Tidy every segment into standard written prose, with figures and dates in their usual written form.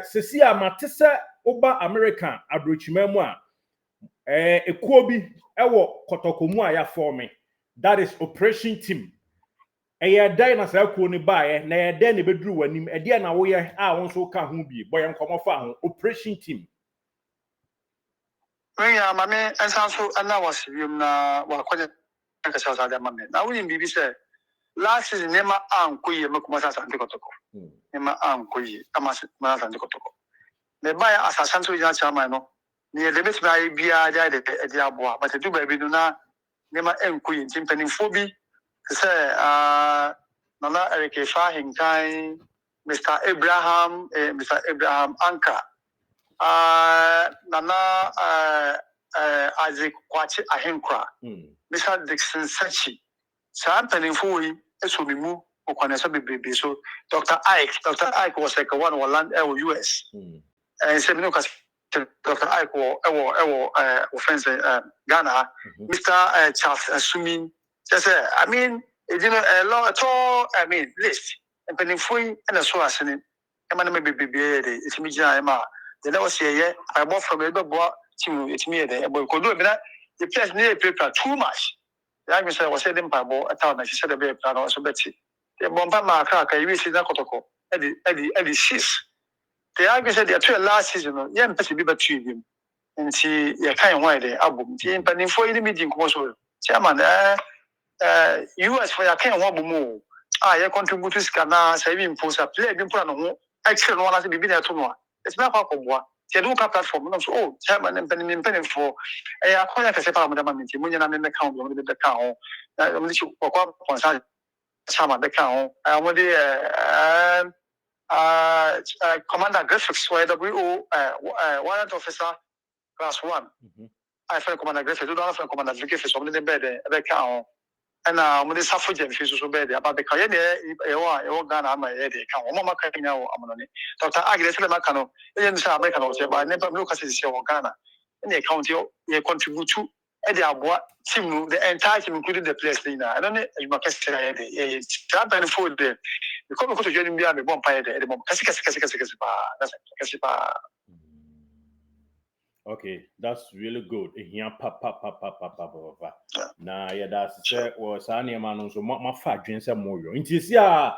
sisi amatese oba American abrochimemu a ekuo bi ewo kotokomu a ya form that is operation team dan na sa ekuo ni baaye na dan ne beduru wanim de na wo ye a won so ka ho bi boy nkomo fa ho operation team when ya mame ensan so ana wasibim na wakonya ka sa da mame na wo bibi say last season nema ankoye makuma sa sante kotoko nema ankoye amase ma sante kotoko me baya asasan so ya chama no ne de bit na bia ja de aboa but do ba bi no na nema enkoye timpanimfo bi say nana Eric Fahinkai Mr. Abraham Anka nana Isaac Kwachi Ahenkra Mr. Dixon Sachi Santanimfo yi esomimu okwaneso bebe so Dr. Ike was like one of land US and semino kas Dr. Ike ewo offense Ghana Mr. Charles Asumi say I mean a lot at all list and penny free and a so as an emana bebe it's me jama the never say I bought from a boy to it's me there but could do that the place near paper too much. I was saying Pabo a town, she said a baby plan also Betty. The Bomba Marka, you see that Kotoko, Eddie 6. The argument said the 2 last season, young Petty Biba Tribune, and see a kind of wide album, Jim Penny for the meeting also. Chairman, US for your kind of more. I contribute to Scana, saving post a play, been put on excellent one as to be there tomorrow. It's not Papa. They don't have platform. Oh, chairman and penny for a corner to set up with the money. When I'm in the count, with the count, I'm going to walk up on Sama the count. I want the Commander Griffiths, WO, warrant officer, class 1. I find Commander Griffiths, do not find Commander Griffiths on the bed, the count. And when the suffragette is so bad about the Kayane, Ghana, my head, Mama Kayano, Amoni. Dr. Agnes Macano, American, I never look at this Ghana. And they count you contribute to Edia team, the entire team, including the place. I don't know if my question is that benefit there. You come to join me, I'm a bomb pie at the moment. Okay, that's really good. Here, na yeah, that's say was any man so my fat drinks a more. Inti see a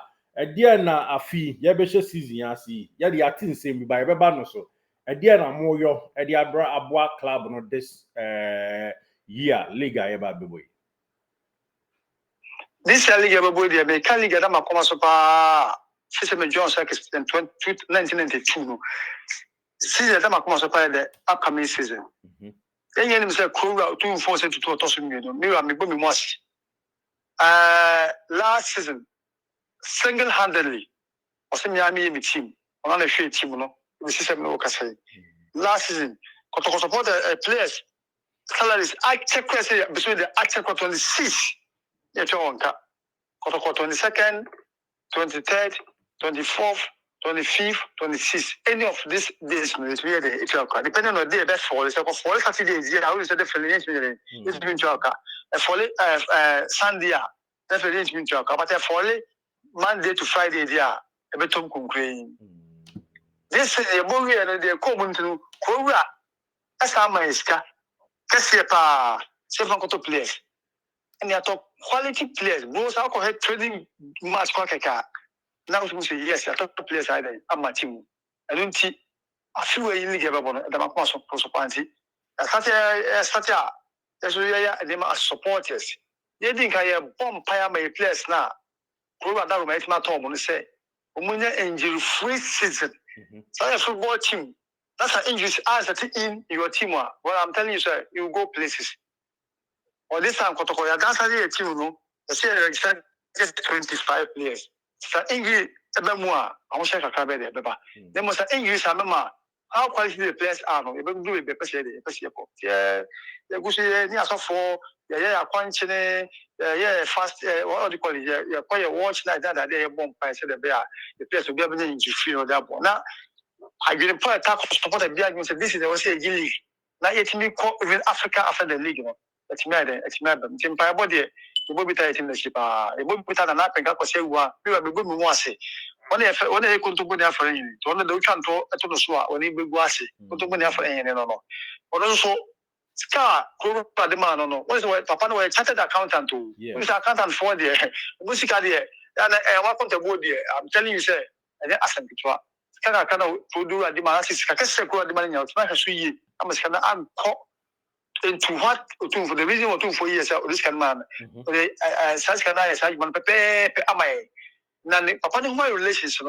dear na afi ye be season ya see ye the atin same by beba no so a dear na more yo e the abra club no this year liga eba be boy. This league eba boy the American league that ma come so pa Fisherman John Circus in 1992 no. Season that ma come so pa the upcoming season. Then you say Kura 2 force to toss me no. Me me must. Last season single-handedly was me team on a share team no. The system no say. Last season Kotoko support players salaries I check between the actual 26 Kotoko 22nd, 23rd, 24th, 25th, 26th. Any of these days is really the depending on the day best for for Saturdays, I always say the affiliation it's been joker. For Sunday, definitely it's been joker. But for Monday to Friday, they are a bit of concrete. This is a movie and they're common to Kura. That's how my ska. Kassepa, 7 players. And they are top quality players. Both alcohol trading match Kwaka. Now, yes, I top players. I'm my team. I don't see a few in the game about the Macmas of Prosopanti. Such as we are the supporters. They think I have bomb fire my players now. Kura now makes my Tom on the say. Umunya injury free season. So a football team. That's an injury answer in your team. Well, I'm telling you, sir, you go places. Or this time, Kotokoya, that's a team, no? The say just 25 players. So injury, a memoir. I won't check a cabin there, Baba. There must an injury, how quality the players are. No, you don't do it, yeah, the Gushi, near so for, yeah, punching, yeah, fast, what do you call it? Yeah, quite watch like that, they bomb by the bear. The players will be able to feel that one. Now, I didn't put a tackle to support the beer. Said this is the league. Now, it's me even Africa after the league. It's mad. It's mad. Team body. The Bobby in the ship. The Bobby an app and got to say, we will be good. We want to say, One a contemporary offering, one of the canto at the Swa, when he be guasi, contemporary offering, no. But also, Scar, the man, no. What is what Papa was chartered accountant to? Who's accountant for the music idea? And I want to go there. I'm telling you, sir, and ask him to Scar kind of do a demand. I guess I could demand your smash. I'm a scanner. I'm caught into what to for the reason or 2 4 years. This can man. Such can I say, man, Pepe, am I? Papa, my relationship,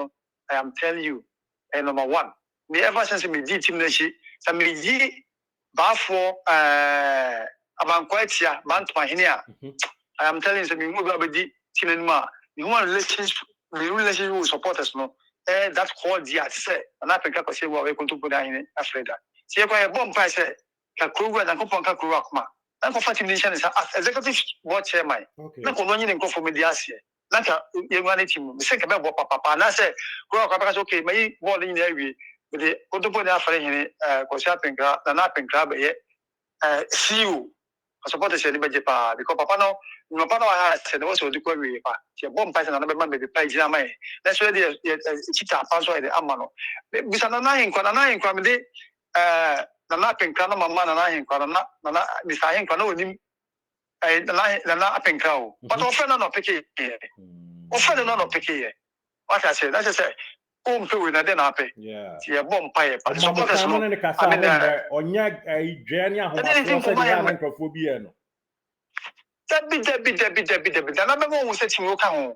I am telling you, and number one, me ever since me did team nation, some me did for about quite here, my here. I am telling you, me move up with the team ma. You want relationship will support us, no? That's called the say, and I pick up a say, well, we're going to put in Africa. See, if I bomb price, Kakuru and Kupon Kakurakma. And for nation is executive board chairman. Not only in for mediation. Like a young team, the second about Papa, and I said, grow up, okay, may more in the area with the Otopo Afrain, Cosapping, the Napping Club, see you. I support the celebrity because Papa no Papa has said also the query. She bomb pass another man with the page. That's where the cheetah password the Amano. With an annoying, the Napping Club, man, and I ain't deciding for no him. The Napping Cow, but often not picky. Often not picky. What I said, that's I said, home to with a then happy. Yeah, she a bomb pie. But supporters no. I mean, on a journey, homophobia. That bit. And I'm going to set him look home.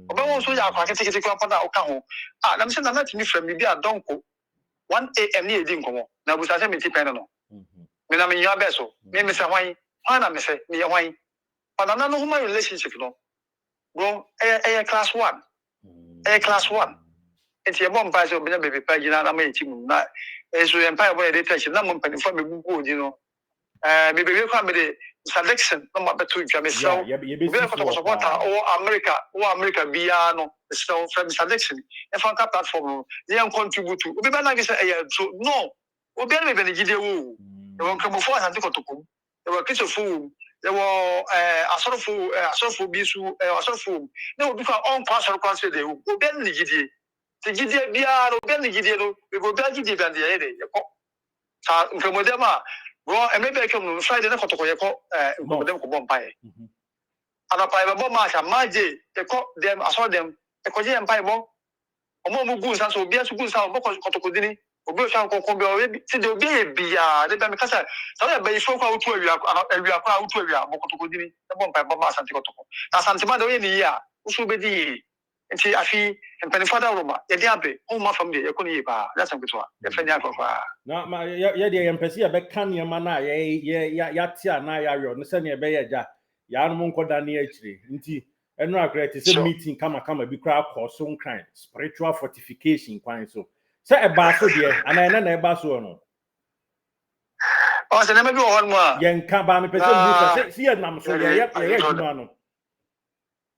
But also, I can take it to a I'm saying I'm not from me, I don't go 1 a.m. near Dinko. Now, we start to depend on. When I'm in your vessel, maybe some wine, I'm say, me a wine. But I don't know my relationship. Go a class 1. A class 1. It's your bomb pass of baby pagina. I made him not as we empire where they touch number for me, you know. Maybe we come with the selection number 2. So, we have support America Biano, so from selection. If I got platform, they don't contribute to. We don't like to say, no. We don't even need you. They won't come before and take a token. They were kids of food. There were a sort of food, a sort of bisu, a sort of food. No, because on partial consider they will bend the GD. The GD, we are bend the GD, we will bend the GD and the headache. From Modema, well, and maybe I come Friday night to them bomb pie. And a private bomb match, a magic, they caught them, I saw them, a Korean pie bomb. A more good sounds will be as good sound, Kotokudini. Obi oshan kokon be obi ti de obi ebia de be me kasa so ya be ifo kwa utu awia kwa utu awia bokotokodini e bom pa bom asante kotoko na asante ma de we ni ya usu be di nti afi empani fada roma ye de abe o ma fam de ye ko ni ba ya san kuto ye fani akokwa na ma ye de ye mpesi ye be kan ye ma na ya tia na ya yo no se ne be ye ja ya no nkoda na akire nti eno akre ti se meeting kama bi kra koso nkran spiritual fortification kwan so say e ba so de ana na e ba so no o se na me bi o hon mo a ye nka ba me pese mu se ye nam so ye juma no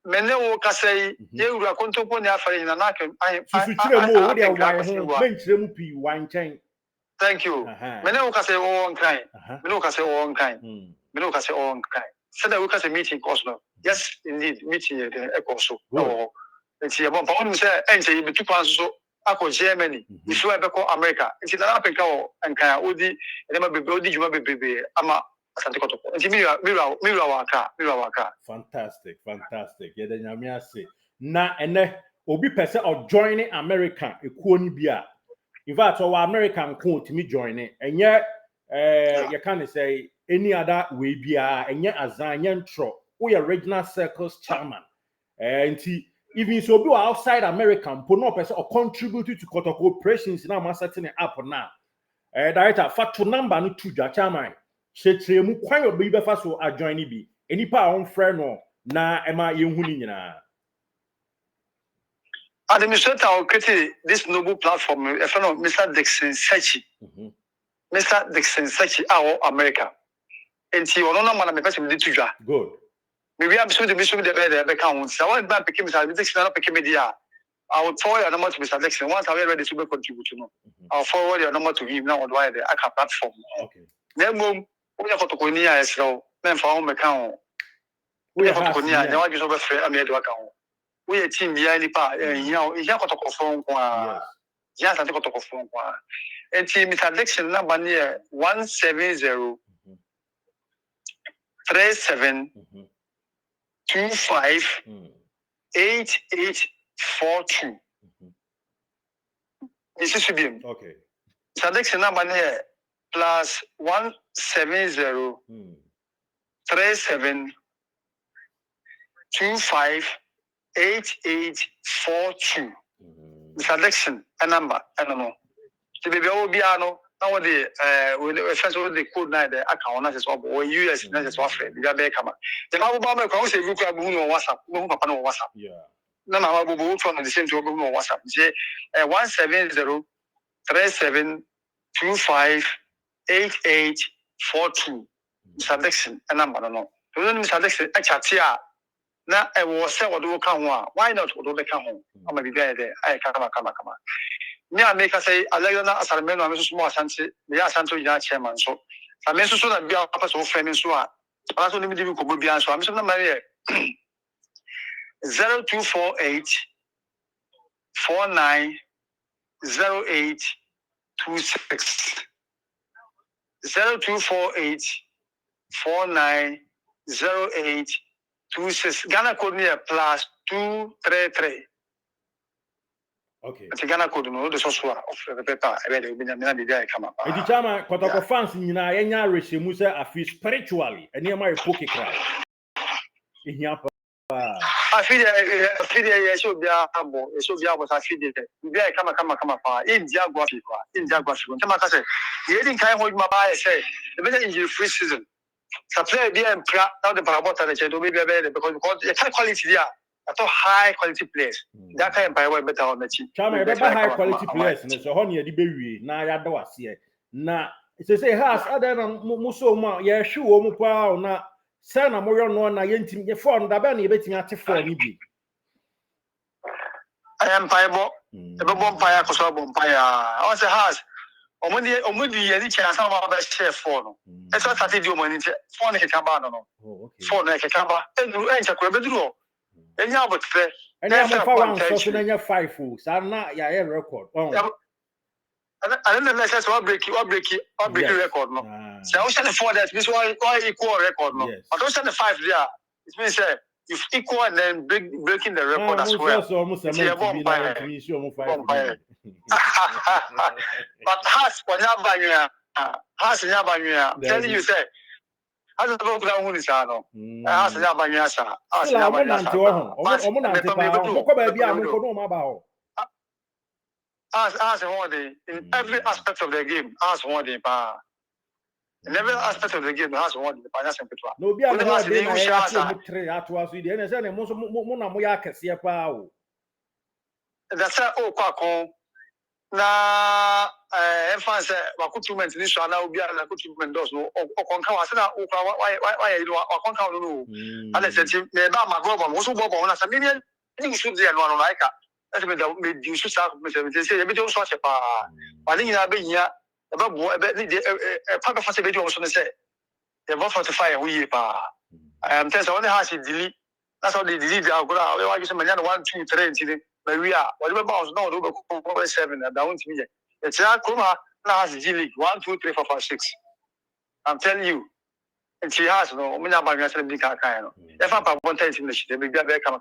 mene wo kasai ye wura kontopo ne afare na na kan su kire mu o de wa ho ben kire mu pi wa nchen thank you mene wo kasai wo nkran mene wo kasai wo nkran mene wo kasai wo nkran se da wo kasai meeting course no yes indeed meeting e course no nti ye bon pa onu se enche ye bitu pan so ako Germany isu e be ko America nti na Africa o nkan odi e ma bebe odi juma bebe ama asante kotoko nti mi waka fantastic ye de nyame ase na ene obi pese o join America ekuo ni bia in fact o American ko timi join enye you can say any other way bia enye azan enye ntro wo ye regional circles chairman nti even so be outside American po no person or contribute to Kotoko operations now ma setting it up now director factor number no to ja chairman shetre mu kwan obi be fa so adjoin ni bi enipa a on frɛ no na ema yehu ni nyina administrator will create this noble platform a friend of Mr. Dixon Sechi Mr. Dixon Sechi our America and he will not man me person dey to ja good maybe I'm so the mission the be count so one man pick Mr. Dixon not pick media I will forward your number to Mr. Dixon once I ready to contribute to no I'll forward your number to him now on the Aka platform okay then mom we have to go near so men for home account we have to go near now I just over free am here to account we a team behind the pa you got to confirm yes I got to confirm and team Mr. Dixon number near 170 37 25 8842 this is be okay Mr. Dixon number near plus 170 37 25 8842 selection a number I don't know the baby will be ano now the first of the code na the account na just or US na just offer the be come the ma bo ma ko say book abu no WhatsApp no papa no WhatsApp na ma bo bo from the same to no WhatsApp say 170 37 25 8842 selection a number no so selection a chat here na was say what do come why not what do they come home am be there I come me I make say Alexander Asalemeno am so small asante me asante ina chairman so am so na bia papa so frame so a so ni me di ko bia so am so na mare 0248 49 08 26 0248 49 08 26 Ghana code near plus 233. Okay. The Ghana code no the source of the paper. I read it. Be there come up. Edi chama Kotoko fans nyina yenya rehemu se afi spiritually ene ma e poke cry. Ehia pa. Afi dey so bia abo, so bia abo afi dey. Be come pa. India go afi kwa. India go afi. Ntama ka say, ye din kan ho ma ba say, the better injury free season. Supply be and now the parabota the chedo be because the quality there I thought high quality players that kind by better on the cheap chama be high quality players ne so ho ne ye de bewie na ya da wase na say has other na muso ma ye hwe wo mu pa na say na mo yo no na ye ntim ye phone da be na ye betimi ate phone ni bi I am paibo e be bom paia ko so bom paia I say has omudi ye di chance na ba share phone e so start di o mani phone ke kamba no phone ke kamba e ncha ko be duro enya abotre enya mo fa wan so na nya 5 o sa na ya ye record I don't know say break record no so we send the 4 that means why equal record no but don't send the 5 there it means if equal and then breaking the record as well so mo say me na me sure mo 5 but has nya banwa tell you say as the book that one is no as nya banwa sa as nya banwa sa omo na ntepa mo ko ba bia mo ko no ma ba ho as one day in every aspect of the game as one day pa in every aspect of the game has one day pa nya sempeto no bia na dey na ya ti mo 3 ato aso dey na say na mo na mo ya kese pa o that's all kwakon na fans recruitment ni so na obi na recruitment does no okonka wa se na why you okonka no ala se ti me ba ma go mo so bo na se me ni so dey no like that me di so sa me se e be do so che pa ba ni na be nya e ba bo e be ni pa fa se be do so ne se e ba 45 we ye pa tell so one has delete that's how they delete the go we wa just me nya 1 2 3 nti Maria, whatever bounce now, over 7 and down to me. It's a Kuma has G League 1, 2, 3, 4, 5, 6. I'm telling you, and she has no Mina Banga Big If I'm one time in the shit, they will be come.